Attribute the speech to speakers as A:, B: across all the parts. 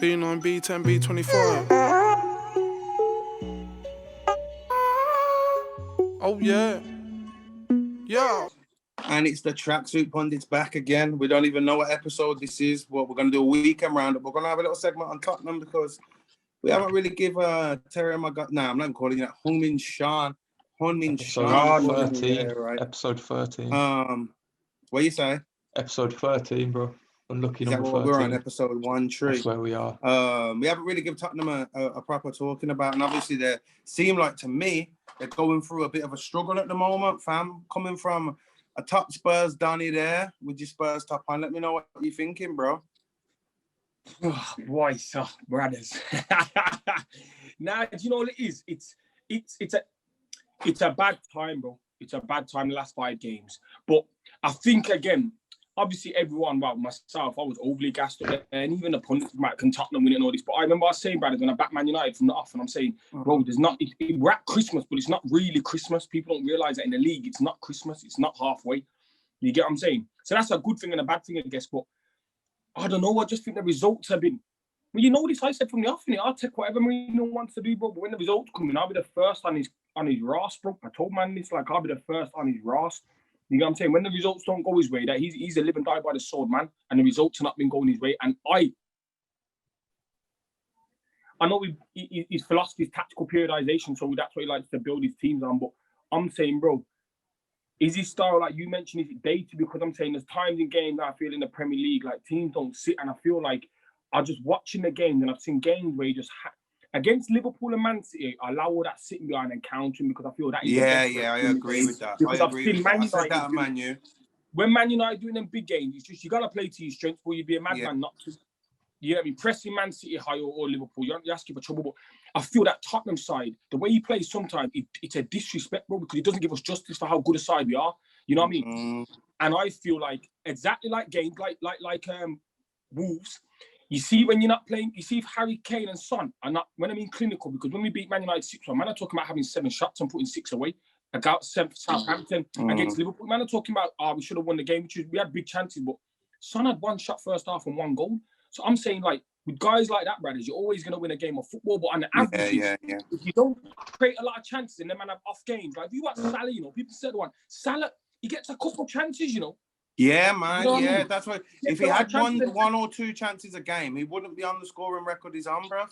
A: B9, B10, B25. Oh, yeah. Yeah.
B: And it's the Tracksuit Pundits back again. We don't even know what episode this is. Well, we're going to do a weekend roundup. We're going to have a little segment on Tottenham because we haven't really give Terry my gut. Nah, I'm not even calling it Heung-min Son. Heung-min Son.
C: 13.
B: Right.
C: Episode 13.
B: What do you say?
C: Episode 13, bro. Unlucky
B: Is that
C: number
B: what
C: 13.
B: we're on? Episode 1 tree.
C: That's where we are.
B: We haven't really given Tottenham a proper talking about, and obviously they seem like, to me, they're going through a bit of a struggle at the moment, fam. Coming from a top Spurs Donny there with your Spurs top on. Let me know what you're thinking, bro.
D: Boys, brothers. Now, do you know what it is? It's a bad time, bro. It's a bad time, the last 5 games. But I think, again, obviously everyone, well, myself, I was overly gassed up there, and even the pundits might can Tottenham winning all this. But I remember I was saying, brothers, when I backed Man United from the off, and I'm saying, bro, there's not. We're at Christmas, but it's not really Christmas. People don't realise that in the league, it's not Christmas. It's not halfway. You get what I'm saying? So that's a good thing and a bad thing, I guess. But I don't know. I just think the results have been. Well, you know this. I said from the off, I'll take whatever Mourinho wants to do, bro. But when the results come in, I'll be the first on his Ross, bro. I told man this, like, I'll be the first on his Ross. You know what I'm saying? When the results don't go his way, that he's a live and die by the sword, man. And the results have not been going his way. And I know his philosophy is tactical periodization, so that's what he likes to build his teams on. But I'm saying, bro, is his style, like you mentioned, is it dated? Because I'm saying there's times in games that I feel in the Premier League, like teams don't sit, and I feel like I'm just watching the games, and I've seen games where you just against Liverpool and Man City, I allow all that sitting behind and countering because I feel that is
B: I agree with that.
D: Because I've seen Man
B: United. That, Man U.
D: When Man United doing them big games, it's just you gotta play to your strengths, or you'd be a madman not to. You know what I mean? Pressing Man City high or Liverpool, you're asking for trouble. But I feel that Tottenham side, the way he plays sometimes, it's a disrespect, bro, because he doesn't give us justice for how good a side we are. You know what I mean? And I feel like exactly like games like Wolves. You see when you're not playing, you see if Harry Kane and Son are not, when I mean clinical, because when we beat Man United 6-1, man are talking about having 7 shots and putting 6 away. Against Southampton, against Liverpool, man are talking about, we should have won the game, we had big chances, but Son had 1 shot first half and 1 goal. So I'm saying, like, with guys like that, brothers, you're always going to win a game of football, but on the average, if you don't create a lot of chances and then man have off games, like if you watch Salah, people said Salah, he gets a couple of chances,
B: Yeah, man.
D: You know what I mean?
B: That's why. If he had one or 2 chances a game, he wouldn't be on the scoring record he's on, bro.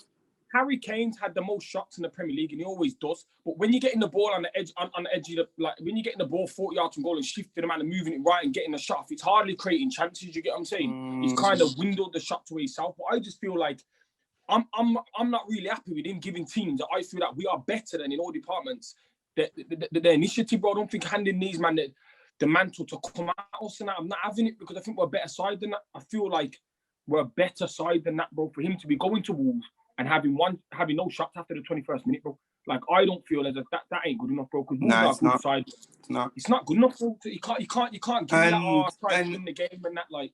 D: Harry Kane's had the most shots in the Premier League, and he always does. But when you're getting the ball on the edge, on the edge of the, like when you're getting the ball 40 yards from goal and shifting the man and moving it right and getting the shot off, it's hardly creating chances. You get what I'm saying? He's kind of windowed the shot to himself. But I just feel like I'm not really happy with him giving teams that I feel that we are better than in all departments. The initiative, bro. I don't think handing these man the mantle to come at us and that. I'm not having it because I think we're a better side than that. I feel like we're a better side than that, bro. For him to be going to Wolves and having no shots after the 21st minute, bro. Like, I don't feel as if that ain't good enough, bro. Because Wolves are a good side. It's not good enough, bro. You can't give me that try to win the game and that. Like,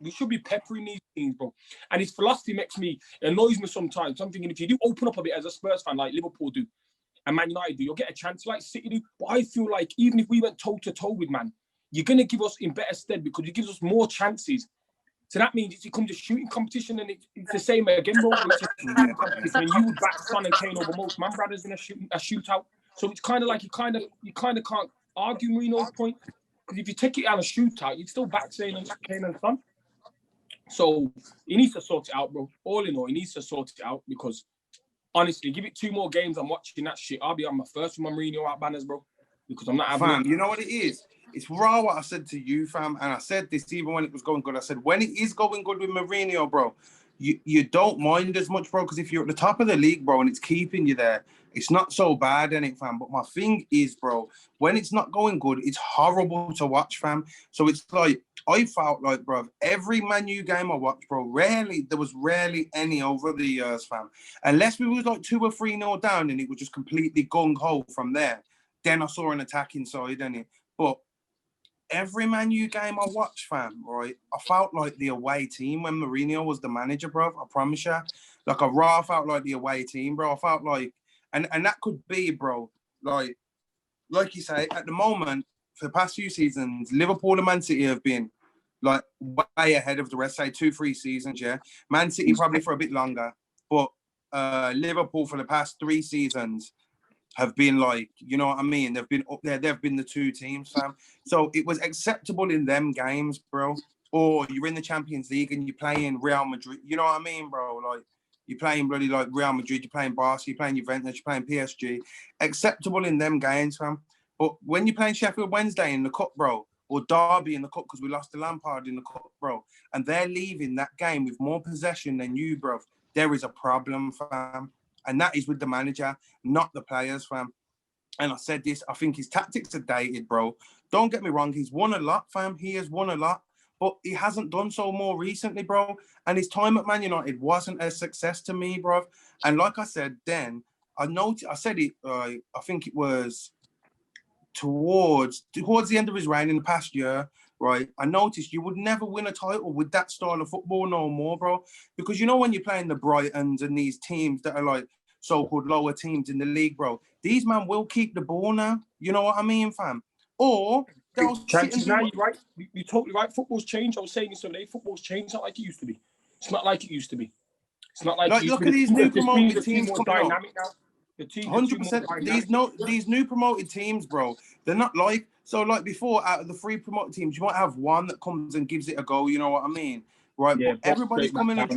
D: we should be peppering these teams, bro. And his philosophy annoys me sometimes. I'm thinking if you do open up a bit as a Spurs fan, like Liverpool do, and Man United do, you'll get a chance like City do. But I feel like even if we went toe-to-toe with Man, you're going to give us in better stead because it gives us more chances. So that means it becomes a shooting competition, and it's the same again, bro. It's a shooting competition, and you would back Son and Kane over most man brothers in a shootout. So it's kind of like you kind of can't argue Mourinho's point, because if you take it out a shootout, you'd still back Kane and Son. So he needs to sort it out, bro. All in all, he needs to sort it out because honestly, give it 2 more games. I'm watching that shit. I'll be on my first with my Mourinho out banners, bro, because I'm not having.
B: Fam, you know what it is? It's raw what I said to you, fam. And I said this even when it was going good. I said, when it is going good with Mourinho, bro, you don't mind as much, bro, because if you're at the top of the league, bro, and it's keeping you there, it's not so bad, innit, fam? But my thing is, bro, when it's not going good, it's horrible to watch, fam. So it's like, I felt like, bro, every Man U game I watched, bro, there was rarely any over the years, fam. Unless we was like 2 or 3-0 down and it was just completely gung-ho from there. Then I saw an attacking side, innit? But every Man U game I watched, fam, right, I felt like the away team when Mourinho was the manager, bro. I promise you. Like, I felt like the away team, bro. I felt like, and that could be, bro, like you say, at the moment, for the past few seasons, Liverpool and Man City have been like way ahead of the rest, say 2-3 seasons, yeah. Man City probably for a bit longer, but Liverpool for the past 3 seasons have been like, you know what I mean? They've been up there. They've been the 2 teams, fam. So it was acceptable in them games, bro. Or you're in the Champions League and you're playing Real Madrid. You know what I mean, bro? Like you're playing bloody like Real Madrid. You're playing Barca. You're playing Juventus. You're playing PSG. Acceptable in them games, fam. But when you're playing Sheffield Wednesday in the cup, bro, or Derby in the cup because we lost to Lampard in the cup, bro, and they're leaving that game with more possession than you, bro, there is a problem, fam. And that is with the manager, not the players, fam. And I said this, I think his tactics are dated, bro. Don't get me wrong, he's won a lot, fam. He has won a lot, but he hasn't done so more recently, bro. And his time at Man United wasn't a success to me, bro. And like I said then, I said it, I think it was towards the end of his reign in the past year, right? I noticed you would never win a title with that style of football no more, bro. Because you know when you're playing the Brightons and these teams that are like so-called lower teams in the league, bro, these man will keep the ball now. You know what I mean, fam? Or they'll sit and do
D: now you're right. You're totally right. Football's changed. I was saying this today. Football's changed. It's not like it used to be. It's not like it used to be. It's not like
B: look at these new promoted teams
D: more
B: coming
D: dynamic
B: up.
D: now. The team
B: 100%. These new promoted teams, bro. They're not like so. Like before, out of the 3 promoted teams, you might have one that comes and gives it a go. You know what I mean, right?
D: Yeah,
B: but everybody's coming and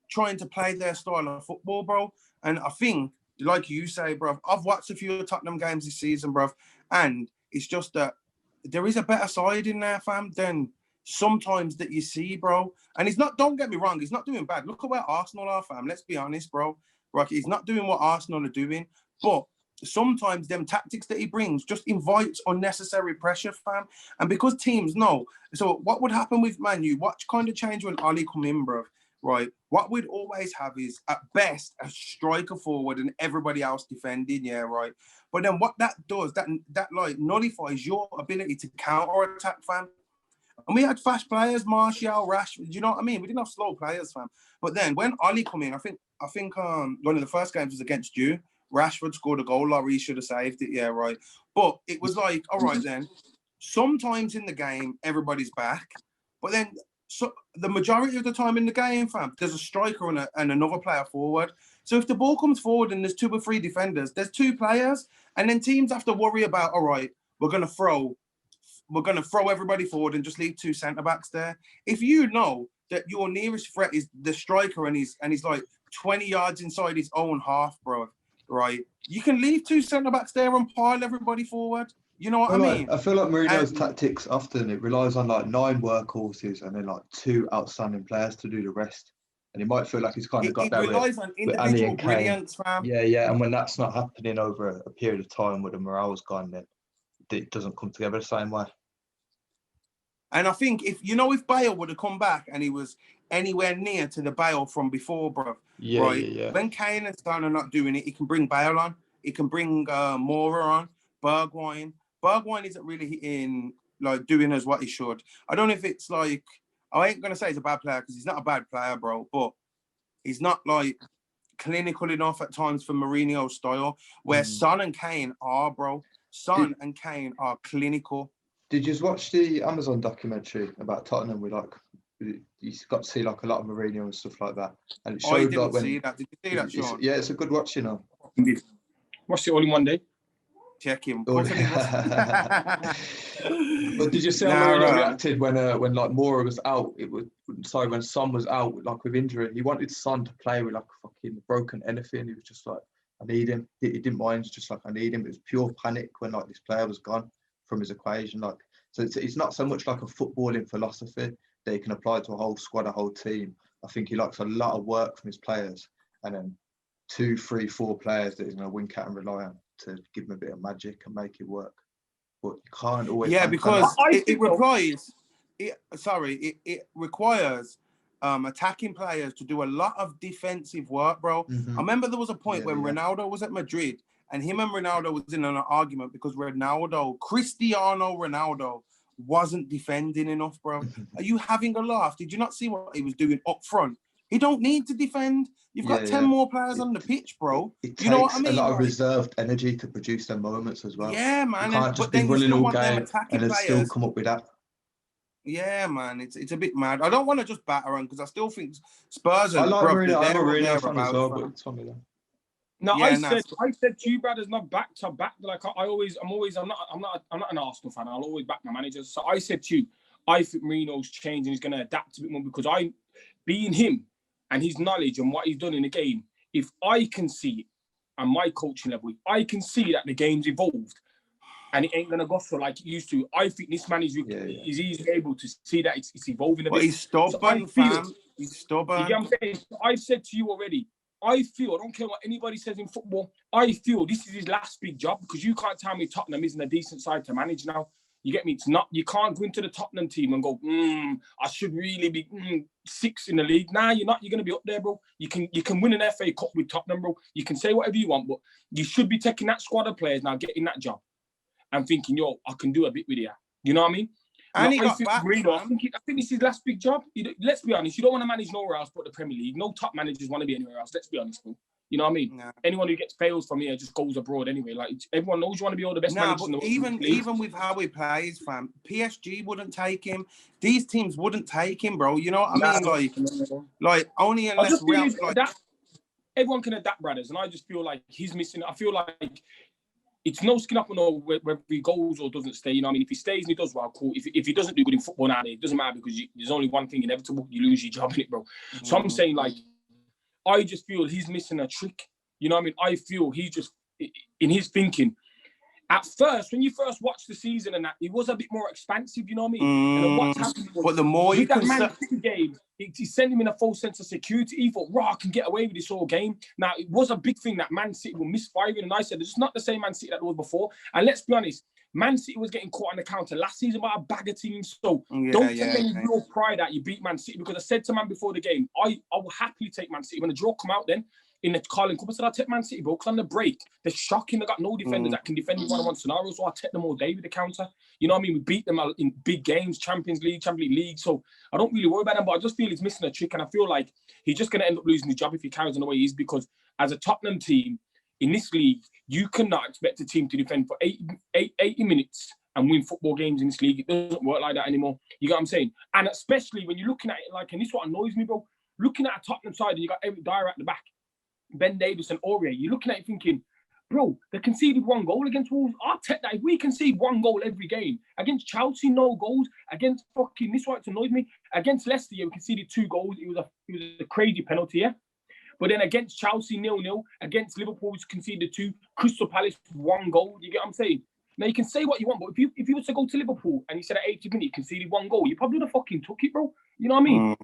B: trying to play their style of football, bro. And I think, like you say, bro, I've watched a few of Tottenham games this season, bro, and it's just that there is a better side in there, fam, than sometimes that you see, bro. And he's not. Don't get me wrong, he's not doing bad. Look at where Arsenal are, fam. Let's be honest, bro. Right, he's not doing what Arsenal are doing, but sometimes them tactics that he brings just invites unnecessary pressure, fam. And because teams know, so what would happen with Man U? What kind of change when Ali come in, bro? Right, what we'd always have is at best a striker forward and everybody else defending, yeah, right. But then what that does, that like nullifies your ability to counter attack, fam. And we had fast players, Martial, Rashford. You know what I mean? We didn't have slow players, fam. But then when Ali come in, I think one of the first games was against you. Rashford scored a goal. Laurie should have saved it. Yeah, right. But it was like, all right then. Sometimes in the game, everybody's back. But then so the majority of the time in the game, fam, there's a striker and another player forward. So if the ball comes forward and there's 2 or 3 defenders, there's 2 players. And then teams have to worry about, all right, we're going to throw everybody forward and just leave 2 centre-backs there. If you know that your nearest threat is the striker and he's like 20 yards inside his own half, bro, right? You can leave 2 centre-backs there and pile everybody forward. You know what I mean?
C: I feel like Mourinho's tactics often, it relies on like 9 workhorses and then like 2 outstanding players to do the rest. And he might feel like he's kind of got that.
B: It relies on individual brilliance, fam.
C: Yeah. And when that's not happening over a period of time where the morale's gone, then it doesn't come together the same way.
B: And I think if Bale would have come back and he was anywhere near to the Bale from before, bro, right? When Kane and Son are not doing it, he can bring Bale on. He can bring Moura on, Bergwijn. Bergwijn isn't really hitting, like, doing as what he should. I don't know if it's like, I ain't going to say he's a bad player because he's not a bad player, bro, but he's not, like, clinical enough at times for Mourinho's style, where Son and Kane are, bro. Son and Kane are clinical.
C: Did you just watch the Amazon documentary about Tottenham? You got to see like a lot of Mourinho and stuff like that. And it showed
B: I didn't see that. Did you see that, Sean?
C: Yeah, it's a good watch, you know.
D: Watched it all in one day.
B: Check him.
C: But did you see how Mourinho reacted when like Moura was out? When Son was out, like with injury. He wanted Son to play with like fucking broken anything. He was just like, I need him. He didn't mind. Just like, I need him. It was pure panic when like this player was gone from his equation. Like, so it's not so much like a footballing philosophy that he can apply to a whole squad, a whole team. I think he likes a lot of work from his players, and then 2, 3, 4 players that he's going to wink at and rely on to give him a bit of magic and make it work. But you can't always. Yeah,
B: because it requires attacking players to do a lot of defensive work, bro. I remember there was a point when Ronaldo was at Madrid and him and Ronaldo was in an argument because Cristiano Ronaldo wasn't defending enough, bro. Are you having a laugh? Did you not see what he was doing up front? He don't need to defend. You've got 10 more players on the pitch, bro.
C: You know what I mean? A lot of reserved energy to produce their moments as well.
B: Yeah, man.
C: You can't just be running all game and then still come up with that.
B: Yeah, man, it's a bit mad. I don't want to just batter on because I still think Spurs are,
C: I like
B: bro,
C: Mourinho. I'm a
B: they're up
C: Mourinho
B: there
C: fan as
B: about,
C: well, but
B: fam.
C: it's funny though.
D: No,
B: Yeah, nah,
D: I said to you, brothers, not back to back. Like I'm not an Arsenal fan. I'll always back my managers. So I said to you, I think Mourinho's changed and he's going to adapt a bit more because being him and his knowledge and what he's done in the game, if I can see it and my coaching level, if I can see that the game's evolved and it ain't going to go for like it used to, I think this man is easily able to see that it's evolving a bit.
B: But he's stubborn, fam. He's stubborn.
D: You get what I'm saying? So I've said to you already, I don't care what anybody says in football, I feel this is his last big job because you can't tell me Tottenham isn't a decent side to manage now. You get me? It's not. You can't go into the Tottenham team and go, I should really be 6th in the league. Nah, you're not. You're going to be up there, bro. You can win an FA Cup with Tottenham, bro. You can say whatever you want, but you should be taking that squad of players now, getting that job and thinking, yo, I can do a bit with it. You know what I mean?
B: And he
D: I
B: got
D: think
B: back,
D: Mourinho, I think this is his last big job. Let's be honest. You don't want to manage nowhere else but the Premier League. No top managers want to be anywhere else. Let's be honest, bro. You know what I mean?
B: Nah.
D: Anyone who gets fails from here just goes abroad anyway. Like everyone knows you want to be all the best managers in the world.
B: Even with how he plays, fam, PSG wouldn't take him. These teams wouldn't take him, bro. You know what I mean? Like only unless
D: everyone can adapt, brothers. And I just feel like he's missing. I feel like it's no skin up and all whether he goes or doesn't stay. You know what I mean? If he stays and he does well, cool. If he doesn't do good in football now, it doesn't matter because there's only one thing inevitable. You lose your job in it, bro. Mm-hmm. So I'm saying, like, I just feel he's missing a trick. You know what I mean? I feel he's just, in his thinking, at first, when you first watched the season and that, it was a bit more expansive, you know what I mean? And then what's happened was,
B: but the more you
D: can Man City game, he sent him in a false sense of security. He thought, I can get away with this whole game. Now, it was a big thing that Man City were misfiring, and I said, it's not the same Man City that was before. And let's be honest, Man City was getting caught on the counter last season by a bag of teams. So don't take any real pride that you beat Man City, because I said to man before the game, I will happily take Man City. When the draw come out then, in the Carling Cup, I said, I'll take Man City, bro, because on the break, they're shocking. They got no defenders that can defend in one-on-one scenarios, so I'll take them all day with the counter. You know what I mean? We beat them in big games, Champions League. So I don't really worry about them, but I just feel he's missing a trick, and I feel like he's just going to end up losing his job if he carries on the way he is, because as a Tottenham team, in this league, you cannot expect a team to defend for 80 minutes and win football games in this league. It doesn't work like that anymore. You get what I'm saying? And especially when you're looking at it, like, and this is what annoys me, bro, looking at a Tottenham side and you got Eric Dyer at the back, Ben Davies and Aurier, you're looking at it thinking, bro, they conceded one goal against Wolves. I'll take that. If we concede one goal every game, against Chelsea, no goals. Against fucking, this one, it annoys me. Against Leicester, we conceded 2 goals. It was a crazy penalty, yeah? But then against Chelsea, 0-0. Against Liverpool, we conceded 2. Crystal Palace, 1 goal. You get what I'm saying? Now, you can say what you want, but if you was to go to Liverpool and you said at 80 minutes you conceded 1 goal, you probably would have fucking took it, bro. You know what I mean?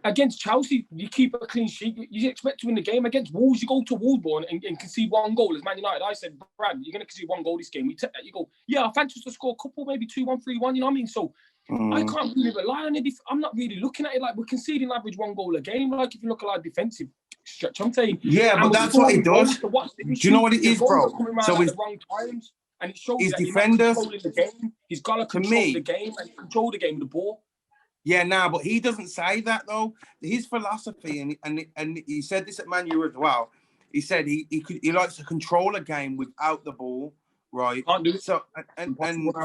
D: Against Chelsea, you keep a clean sheet. You expect to win the game. Against Wolves, you go to Wolves and concede 1 goal. As Man United, I said, Brad, you're going to concede 1 goal this game. We take that. You go, yeah, I fancy us to score a couple, maybe 2-1, 3-1. You know what I mean? So I can't really rely on it. I'm not really looking at it like we're conceding average 1 goal a game. Like if you look at our defensive stretch, I'm saying,
B: yeah, but that's what he does. Do you know what it is, bro?
D: So at the wrong times, and it shows that
B: defenders,
D: he's controlling the game. He's got to control the game and control the game with the ball.
B: Yeah, but he doesn't say that though. His philosophy, and he said this at Man U as well. He said he likes to control a game without the ball, right?
D: Can't do it.
B: So and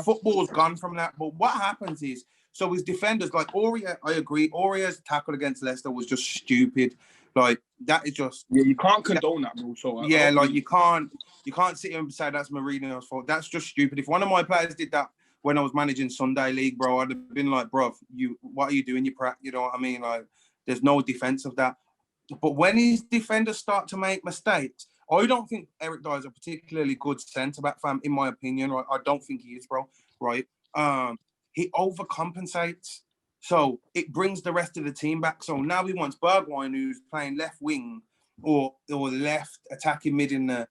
B: football's gone from that. But what happens is, so his defenders, like Aurier, I agree. Aurier's tackle against Leicester was just stupid. Like that is just
D: you can't condone that, bro. So
B: you can't sit here and say that's Mourinho's fault. That's just stupid. If one of my players did that when I was managing Sunday League, bro, I'd have been like, bro, what are you doing? You know what I mean? Like, there's no defense of that. But when his defenders start to make mistakes, I don't think Eric Dyer is a particularly good centre-back, fam, in my opinion. Right? I don't think he is, bro. Right? He overcompensates. So it brings the rest of the team back. So now he wants Bergwijn, who's playing left wing or left attacking mid in the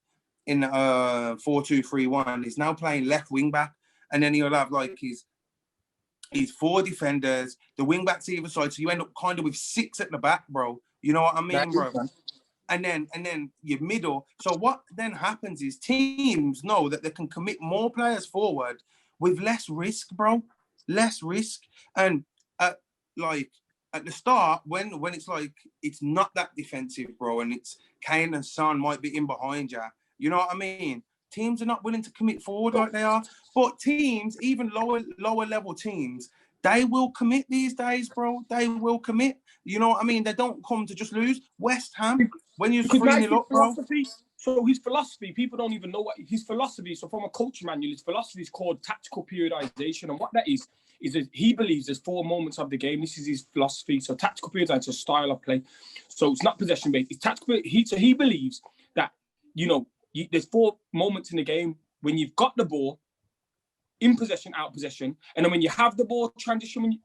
B: 4-2-3-1. He's now playing left wing back. And then he'll have like his 4 defenders, the wing backs either side. So you end up kind of with 6 at the back, bro. You know what I mean, bro? And then your middle. So what then happens is teams know that they can commit more players forward with less risk, bro. Less risk. And like at the start, when it's like it's not that defensive, bro, and it's Kane and Son might be in behind you. You know what I mean? Teams are not willing to commit forward like they are. But teams, even lower level teams, they will commit these days, bro. They will commit. You know what I mean? They don't come to just lose. West Ham, when you're 3-0 up, bro.
D: So his philosophy, people don't even know what his philosophy. So from a coach manual, his philosophy is called tactical periodization, and what that is that he believes there's 4 moments of the game. This is his philosophy. So tactical periodization is a style of play. So it's not possession based. It's tactical. He believes that there's 4 moments in the game when you've got the ball, in possession, out of possession, and then when you have the ball, transition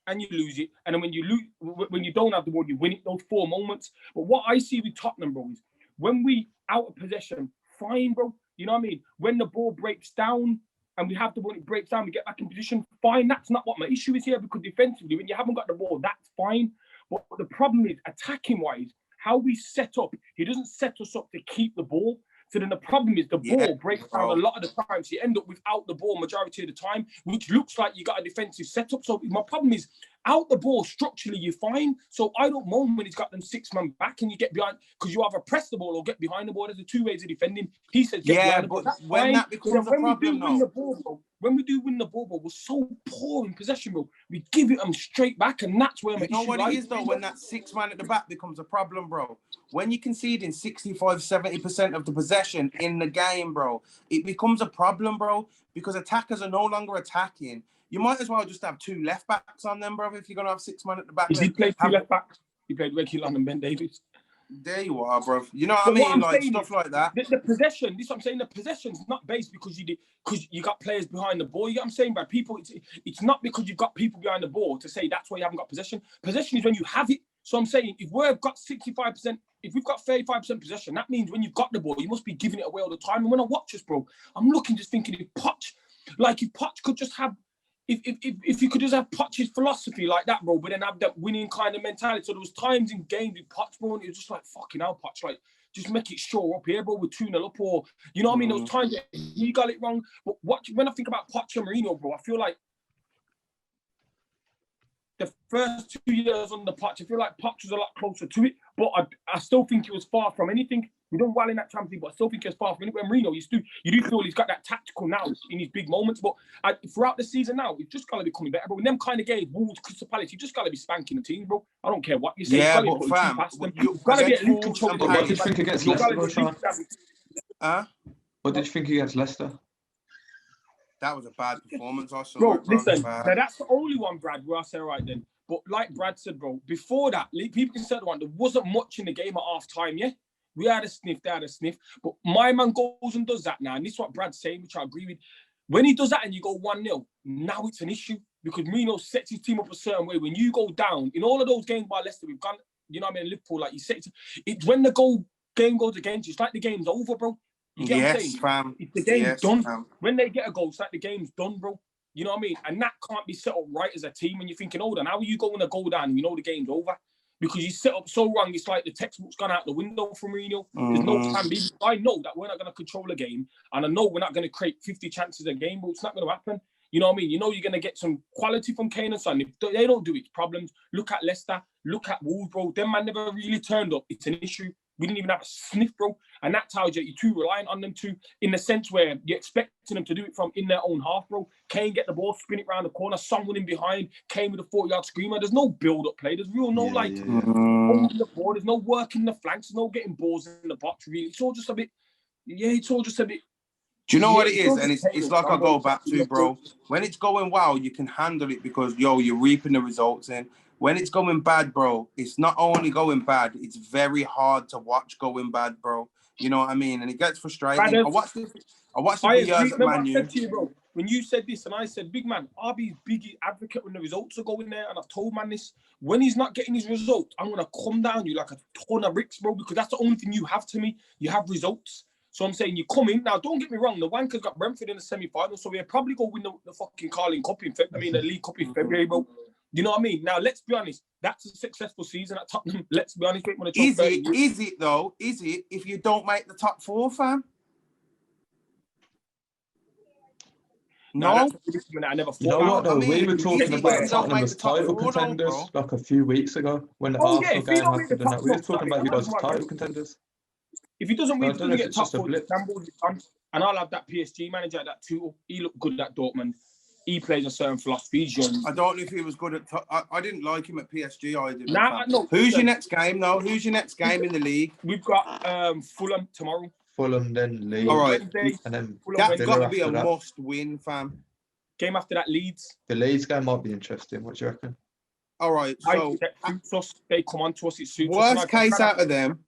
D: and you lose it, and then when you don't have the ball, you win it. Those 4 moments. But what I see with Tottenham, bro, is when we out of possession, fine, bro. You know what I mean? When the ball breaks down and we have the ball, it breaks down, we get back in position, fine. That's not what my issue is here, because defensively, when you haven't got the ball, that's fine. But the problem is, attacking-wise, how we set up, he doesn't set us up to keep the ball. So then the problem is the ball breaks down a lot of the time. So you end up without the ball majority of the time, which looks like you got a defensive setup. So my problem is, out the ball, structurally, you're fine. So I don't moan when he's got them 6-man back and you get behind, because you either press the ball or get behind the ball. There's the 2 ways of defending. He says, get behind the ball. That's
B: when
D: fine.
B: that becomes a problem,
D: When we do win the ball, bro, we're so poor in possession, bro. We give it them straight back, and that's where my issue lies.
B: You know what it is, though, when that 6-man at the back becomes a problem, bro? When you're conceding 65-70% of the possession in the game, bro, it becomes a problem, bro, because attackers are no longer attacking. You might as well just have 2 left backs on them, bro, if you're going to have 6-man at the back.
D: He played 2 left backs. He played Regulon and Ben Davies.
B: There you are, bro. You know what I mean? Like, stuff like that.
D: The possession, this is what I'm saying, the possession's not based because you got players behind the ball. You know what I'm saying, bro? People, it's not because you've got people behind the ball to say that's why you haven't got possession. Possession is when you have it. So I'm saying, if we've got 65%, if we've got 35% possession, that means when you've got the ball, you must be giving it away all the time. And when I watch this, bro, I'm looking, just thinking, if Poch could just have, if you could just have Poch's philosophy like that, bro, but then have that winning kind of mentality. So there was times in games with Poch, bro, and it was just like, fucking hell, Poch, like, just make it show up here, bro, we're 2-0 up, or, you know what I mean? Those times that he got it wrong. But when I think about Poch and Mourinho, bro, I feel like the first 2 years on the Poch, I feel like Poch was a lot closer to it, but I still think he was far from anything. We don't well in that Champions League, but I still think he was far from anything. Mourinho, you do feel he's got that tactical now in his big moments, but throughout the season now, he's just got to be coming better. But in them kind of games, Wolves, Crystal Palace, you just got to be spanking the team, bro. I don't care what you say.
B: Yeah, but fam,
D: you've got to be at least controlling.
C: What did you think against Leicester, Sean? What did you think against Leicester?
B: That was a bad performance. I saw
D: bro, listen, now that's the only one, Brad, where I say, all right then. But like Brad said, bro, before that, people can say the one, there wasn't much in the game at half time, yeah? We had a sniff, they had a sniff. But my man goes and does that now. And this is what Brad's saying, which I agree with. When he does that and you go 1-0, now it's an issue. Because Mourinho sets his team up a certain way. When you go down, in all of those games by Leicester, we've gone, you know what I mean, Liverpool, like you said, it's when the game goes against you, it's like the game's over, bro. You get what I'm saying?
B: Fam.
D: It's the game's done.
B: Fam.
D: When they get a goal, it's like the game's done, bro. You know what I mean? And that can't be set up right as a team. And you're thinking, hold on, how are you going to go down and you know the game's over? Because you set up so wrong, it's like the textbook's gone out the window for Mourinho. There's no plan B. I know that we're not going to control a game, and I know we're not going to create 50 chances a game, but it's not going to happen. You know what I mean? You know you're going to get some quality from Kane and Son. If they don't do it, it's problems. Look at Leicester. Look at Wolves, bro. Them man never really turned up. It's an issue. We didn't even have a sniff, bro. And that tells you you're too reliant on them too, in the sense where you're expecting them to do it from in their own half, bro. Kane get the ball, spin it around the corner, someone in behind, Kane with a 40-yard screamer. There's no build-up play. There's holding the ball. There's no work in the flanks. There's no getting balls in the box, really. It's all just a bit...
B: Do you know what it is? And it's like I go back to, bro. When it's going well, you can handle it because, you're reaping the results in. When it's going bad, bro, it's not only going bad, it's very hard to watch going bad, bro. You know what I mean? And it gets frustrating. I watched the videos at Man U.
D: Bro, when you said this and I said, big man, RB's big advocate when the results are going there, and I've told man this, when he's not getting his results, I'm going to come down you like a ton of bricks, bro, because that's the only thing you have to me. You have results. So I'm saying you come in. Now, don't get me wrong, the Wankers got Brentford in the semi-final, so we'll probably go win the fucking Carling Cup the League Cup in February, bro. You know what I mean? Now, let's be honest. That's a successful season at Tottenham. Let's be honest.
B: Is it, though? Is it if you don't make the top 4, fam? No.
D: I never thought.
C: You know what, though? We were talking about Tottenham as title contenders like a few weeks ago when the Arsenal game happened. And that. We were talking about you guys as title contenders.
D: If he doesn't win, he's going to get top 4. And I'll have that PSG manager, that too. He looked good at Dortmund. he plays a certain philosophy.
B: I don't know if he was good at. I didn't like him at PSG. I didn't.
D: Nah, no.
B: Who's your next game, though? Who's your next game in the league?
D: We've got Fulham tomorrow.
C: Fulham, then Leeds.
B: All right.
D: Wednesday,
C: And then
B: That's got to be a
C: after that.
B: must-win, fam.
D: Game after that, Leeds.
C: The Leeds game might be interesting. What do you reckon?
B: All right. So
D: they come on to us. It suits
B: worst
D: us.
B: case out of them.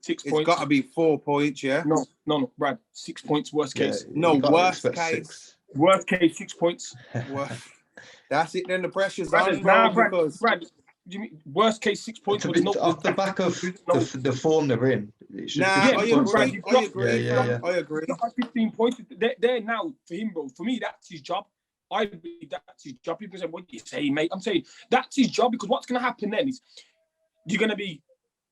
D: 6
B: It's
D: points.
B: got to be 4 points, yeah.
D: No, Brad. 6 points. Worst case.
B: No,
C: You gotta
B: worst
C: expect
B: case.
C: 6.
D: Worst case, 6 points.
B: That's it. Then the pressure's
D: Brad,
B: on, bro. Because
D: Brad, do you mean worst case 6 points?
C: To be, off the back of the form they're in, it should
B: I
C: be
B: agree.
C: Yeah.
B: I agree.
D: He's got 15 points. They're now for him, bro. For me, that's his job. I believe that's his job. People say, "What do you say, mate?" I'm saying that's his job because what's going to happen then is you're going to be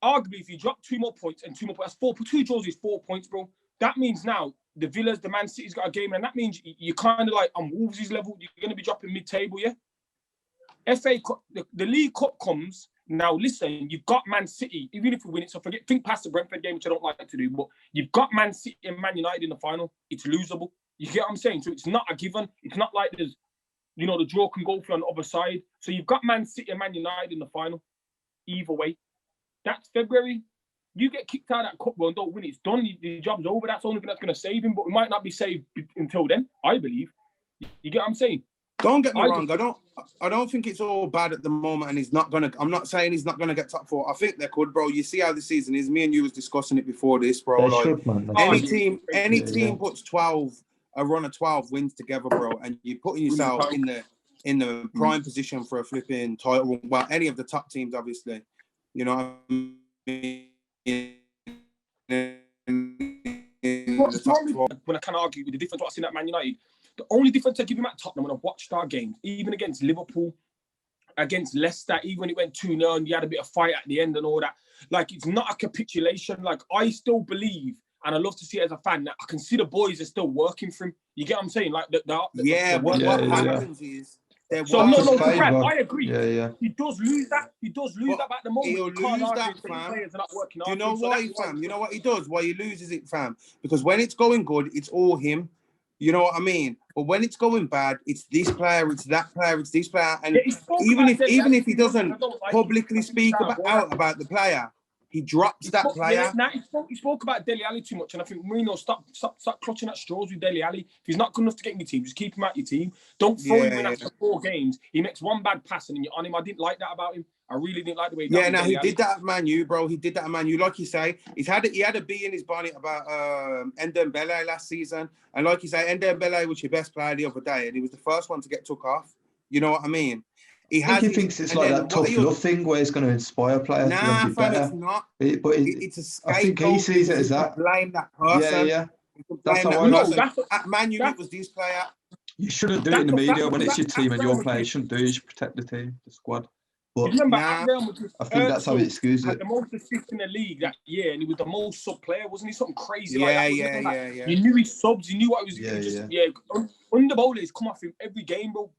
D: arguably if you drop 2 more points and 2 more points, that's 2 draws is 4 points, bro. That means now the Villas, the Man City's got a game, and that means you're kind of like on Wolves' level. You're going to be dropping mid-table, yeah. FA Cup, the League Cup comes now. Listen, you've got Man City. Even if we win it, so think past the Brentford game, which I don't like to do, but you've got Man City and Man United in the final. It's losable. You get what I'm saying? So it's not a given. It's not like there's, the draw can go for on the other side. So you've got Man City and Man United in the final. Either way, that's February. You get kicked out of that cup run, don't win. It's done. The job's over. That's the only thing that's going to save him. But we might not be saved until then. I believe. You get what I'm saying?
B: Don't get me wrong. I don't think it's all bad at the moment, and he's not gonna. I'm not saying he's not gonna get top 4. I think they could, bro. You see how the season is. Me and you was discussing it before this, bro.
C: They
B: like
C: should, man.
B: any team puts 12, a run of 12 wins together, bro, and you're putting yourself in the prime position for a flipping title. Well, any of the top teams, obviously. You know what I mean?
D: When I can argue with the difference what I've seen at Man United, the only difference I give him at Tottenham when I've watched our games, even against Liverpool, against Leicester, even when it went 2-0 and you had a bit of fight at the end and all that, like it's not a capitulation. Like I still believe, and I love to see it as a fan, that I can see the boys are still working for him. You get what I'm saying? Like
B: what happens is.
D: So no, Brad, I agree.
C: Yeah.
D: He does lose that. He does lose that at the moment.
B: He'll lose that, fam.
D: Players are not working.
B: Do you know why, fam? You know what he does? Why he loses it, fam? Because when it's going good, it's all him. You know what I mean? But when it's going bad, it's this player, it's that player, it's this player, and even if he doesn't publicly speak about the player, he drops that player.
D: He spoke about Dele Alli too much, and I think Mourinho stop clutching at straws with Dele Alli. If he's not good enough to get in your team, just keep him at your team. Don't throw him in after 4 games. He makes one bad pass and then you're on him. I didn't like that about him. I really didn't like the way he
B: he did that at Man U, bro. He did that at Man U. Like you say, he had a bee in his bonnet about Ndombele last season. And like you say, Ndombele was your best player the other day, and he was the first one to get took off. You know what I mean?
C: He thinks it's like that tough love thing where it's going to inspire players to be better.
B: It's not.
C: It's
B: a scapegoat.
C: I think he sees it as that.
B: Blame that person.
C: Yeah.
B: That's how I know. At Man U, it was this player.
C: You shouldn't do it in the media when it's your team and your players. You shouldn't do it. You should protect the team, the squad. But
D: remember,
C: I think that's how he excuses it.
D: The most assists in the league that year, and he was the most sub player, wasn't he? Something crazy
B: Yeah.
D: You knew his subs, you knew what he was. Under has come off him every game, bro,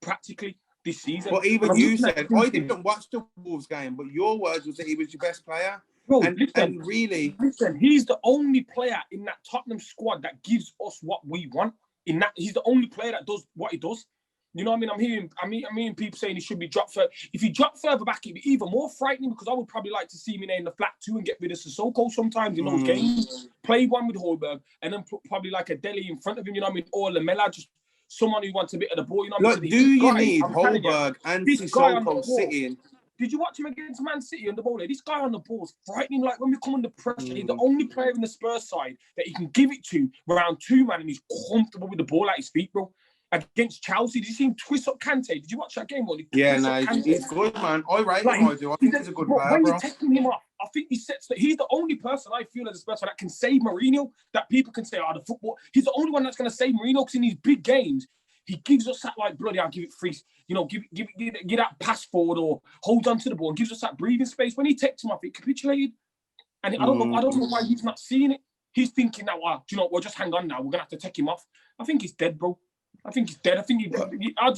D: practically this season.
B: But even you said, I didn't watch the Wolves game, but your words was that he was your best player.
D: Bro,
B: and
D: listen, he's the only player in that Tottenham squad that gives us what we want. He's the only player that does what he does. You know what I mean? I'm hearing people saying he should be dropped further. If he dropped further back, it'd be even more frightening because I would probably like to see him in the flat 2 and get rid of Sissoko sometimes in those games. Play one with Højbjerg and then put probably like a Dele in front of him, you know what I mean? Or Lamela, just someone who wants a bit of the ball, you know what I mean?
B: Do you need Højbjerg and Sissoko sitting?
D: Did you watch him against Man City on the ball? This guy on the ball is frightening. Like when we come under pressure, he's the only player in the Spurs side that he can give it to around 2 man and he's comfortable with the ball at his feet, bro. Against Chelsea, did you see him twist up Kante? Did you watch that game?
B: He's good, man. I rate him. I do. I think he's a good player,
D: when you're taking him off, I think he's the only person I feel as a Spurs fan that can save Mourinho. That people can say, the football. He's the only one that's going to save Mourinho because in these big games, he gives us that like bloody. I'll give it free. You know, give that pass forward or hold on to the ball and gives us that breathing space. When he takes him off, it capitulated. And I don't know why he's not seeing it. He's thinking now, do you know, we'll just hang on now. We're gonna have to take him off. I think he's dead, bro. I think he's dead. I think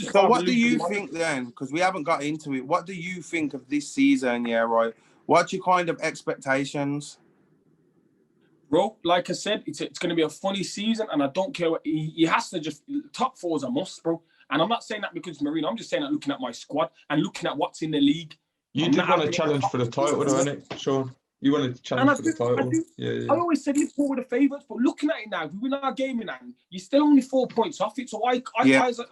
D: So
B: what do you think then? Because we haven't got into it. What do you think of this season? Yeah, right. What's your kind of expectations?
D: Bro, like I said, it's going to be a funny season, and I don't care what he has to just top four is a must, bro. And I'm not saying that because it's Mourinho. I'm just saying that looking at my squad and looking at what's in the league.
C: You
D: I'm
C: did
D: not
C: want to
D: having
C: challenge
D: any
C: for the
D: top
C: title,
D: four.
C: though, innit, Sean? You wanted to
D: And
C: challenge for the title.
D: I always said Liverpool were the favourites, but looking at it now, if we win our game in hand, you're still only 4 points off it. So as a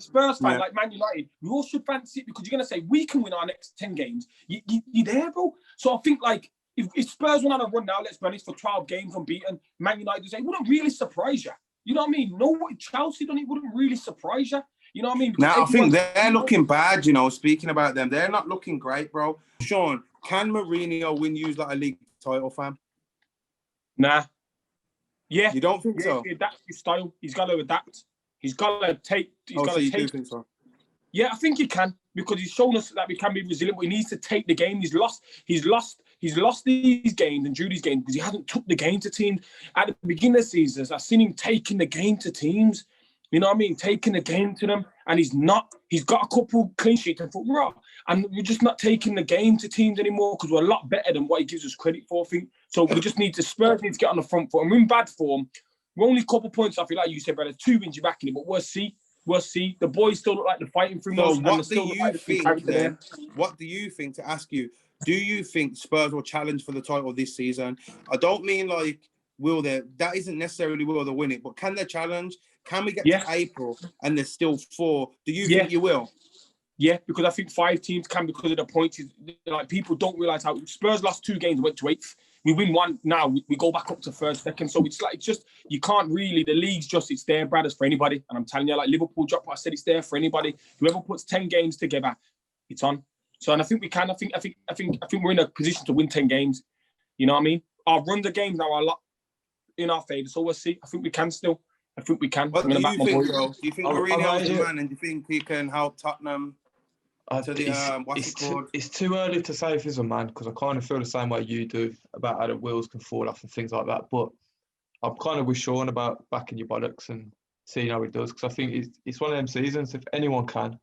D: Spurs fan, like Man United, we all should fancy it because you're going to say, we can win our next 10 games. You're there, bro. So I think, like, if Spurs went on a run now, let's be honest, for 12 games unbeaten, Man United, it wouldn't really surprise you. You know what I mean? No, what Chelsea done, it wouldn't really surprise you. You know what I mean?
B: Now, I think they're looking bad, you know, speaking about them. They're not looking great, bro. Sean, can Mourinho win you like a league title, fam?
D: Nah. Yeah.
B: You don't think so?
D: That's his style. He's got to adapt. He's got to take...
B: You do think so?
D: Yeah, I think he can, because he's shown us that we can be resilient, but he needs to take the game. He's lost these games and drew these games because he hasn't took the game to teams. At the beginning of the season, I've seen him taking the game to teams. You know what I mean? Taking the game to them. And he's not. He's got a couple clean sheets and thought, right. And we're just not taking the game to teams anymore because we're a lot better than what he gives us credit for, I think. So we just need to, Spurs need to get on the front foot. And we're in bad form. We're only a couple points off, like you said, brother. 2 wins, you're back in it, but we'll see. We'll see. The boys still look like they're fighting through.
B: So what do you think then? What do you think, to ask you, do you think Spurs will challenge for the title this season? I don't mean like, will they? That isn't necessarily will they win it, but can they challenge? Can we get to April and there's still 4? Do you think you will?
D: Yeah, because I think 5 teams can because of the points. Like, people don't realise how Spurs lost 2 games, went to 8th. We win 1 now, we go back up to 1st, 2nd. So it's like, it's just, you can't really, the league's just, it's there, brothers, for anybody. And I'm telling you, like Liverpool dropped, I said it's there for anybody. Whoever puts 10 games together, it's on. So, and I think we can. I think we're in a position to win 10 games. You know what I mean? Our runs of games now are a lot in our favour. So we'll see. I think we can still. I think we can.
B: What do you think, bro? Do you think Mourinho's the man, and do you think he can help Tottenham to the
C: it's too early to say if he's a man, because I kind of feel the same way you do about how the wheels can fall off and things like that. But I'm kind of with Sean about backing your bollocks and seeing how he does, because I think it's one of them seasons. If anyone can,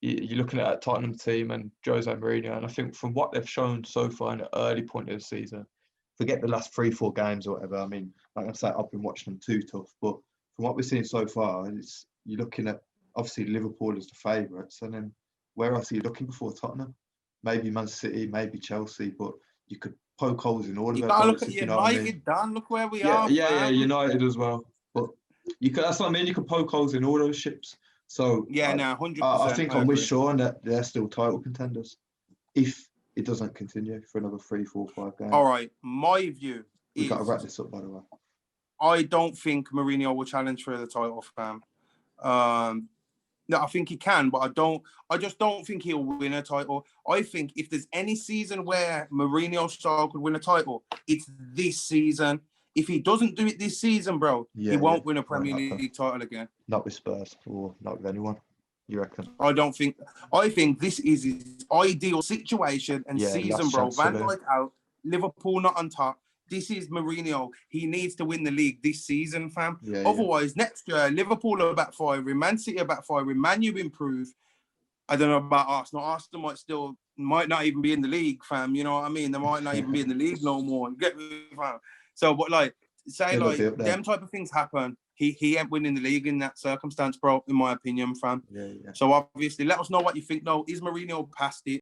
C: you're looking at that Tottenham team and Jose Mourinho, and I think from what they've shown so far in the early point of the season, forget the last 3-4 games or whatever. I mean, like I said, I've been watching them too tough, but from what we've seen so far, you're looking at obviously Liverpool as the favourites, and then where else are you looking before Tottenham? Maybe Man City, maybe Chelsea, but you could poke holes in all of them.
B: You gotta look at United, Dan. Look where we are.
C: Yeah, United as well. But that's what I mean. You could poke holes in all those ships. So
B: 100%.
C: I think I'm with Sean that they're still title contenders if it doesn't continue for another 3, 4, 5 games.
B: All right, my view is,
C: we've got to wrap this up, by the way.
B: I don't think Mourinho will challenge for the title, fam. No, I think he can, but I just don't think he'll win a title. I think if there's any season where Mourinho's style could win a title, it's this season. If he doesn't do it this season, bro, he won't win a Premier League title again.
C: Not with Spurs or not with anyone. You reckon?
B: I think this is his ideal situation and season, bro. Van Dijk out, Liverpool not on top. This is Mourinho. He needs to win the league this season, fam. Otherwise, next year, Liverpool are back 5, Man City are back 5, Man U improve. I don't know about Arsenal. Arsenal might not even be in the league, fam. You know what I mean? They might not even be in the league no more. You get me, fam? So, but like, say like them type of things happen. He ain't winning the league in that circumstance, bro, in my opinion, fam. So obviously, let us know what you think. No, is Mourinho past it?